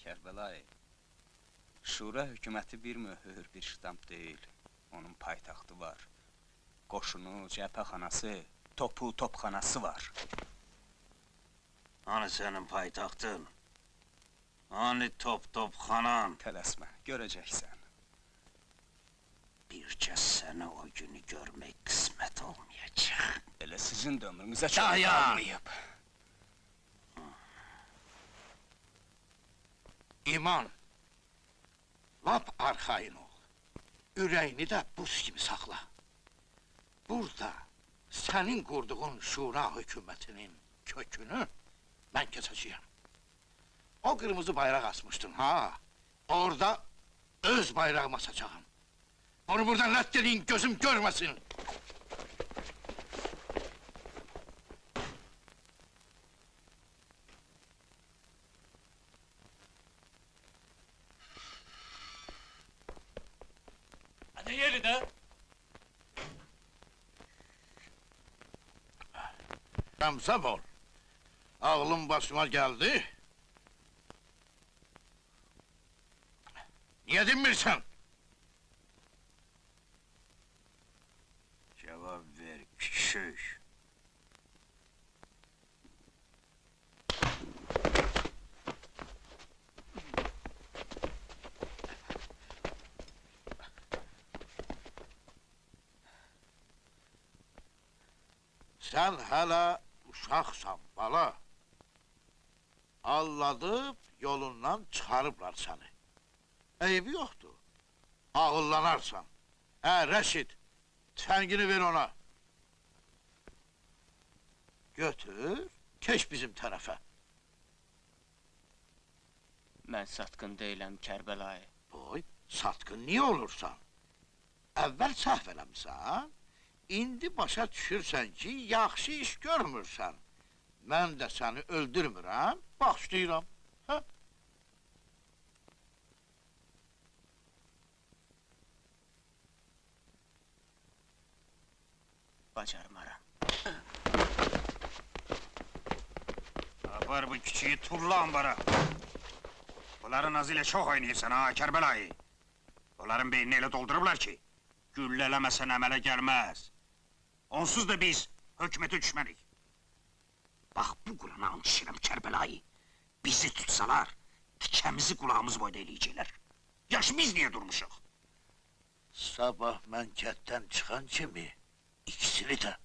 Kərbəlayı. Şura hökuməti bir möhür, bir ştamp deyil. Onun paytaxtı var. Qoşunu, cəbhəxanası, topu, topxanası var. Hani senin paytaxtın? Hani topxanan? Tələsmə, görəcəksən. Bir kəs sənə o günü görmək qismət olmayacaq. Elə sizin də ömrünüzə çox Dayan! qalmayıb. İman, lap arxayın ol. Ürəyini də buz kimi saxla. Burada sənin qurduğun şura hökumətinin kökünü mən keçəcəyəm. O qırmızı bayraq asmışdın, ha? Orada öz bayrağımı asacağım. Onu buradan rədd edin, gözüm görməsin. Hadi yeri de. Ramsab ol. Ağlım başıma geldi. Niye dinmirsən? Cevap ver küçük. Sən hələ uşaqsan, bala. Alladıb, yolundan çıxarıblar səni. Eybi yoxdur. Ağıllanarsan. Rəşid, tüfəngini ver ona. Götür, keç bizim tərəfə. Mən satqın deyiləm, Kərbəlayı. Boy, satqın niyə olursan? Əvvəl səhv eləmsən, indi başa düşürsən ki, yaxşı iş görmürsən. Mən də səni öldürmürəm, başlayıram. Hə? Bacarmaram. Apar bu küçüğü turla ambara. Bunların azıyla çok oynayırsan ha Kərbəlayı. Onların beynini elə doldurublar ki, güllələməsən əmələ gəlməz. Onsuz da biz hökuməti düşmərik. Bax bu Qurana and içirəm Kərbəlayı. Bizi tutsalar, tikəmizi qulağımız boyda eləyəcəklər. Yaş biz niyə durmuşuq? Sabah mən kətdən çıxan kimi, ikisini də...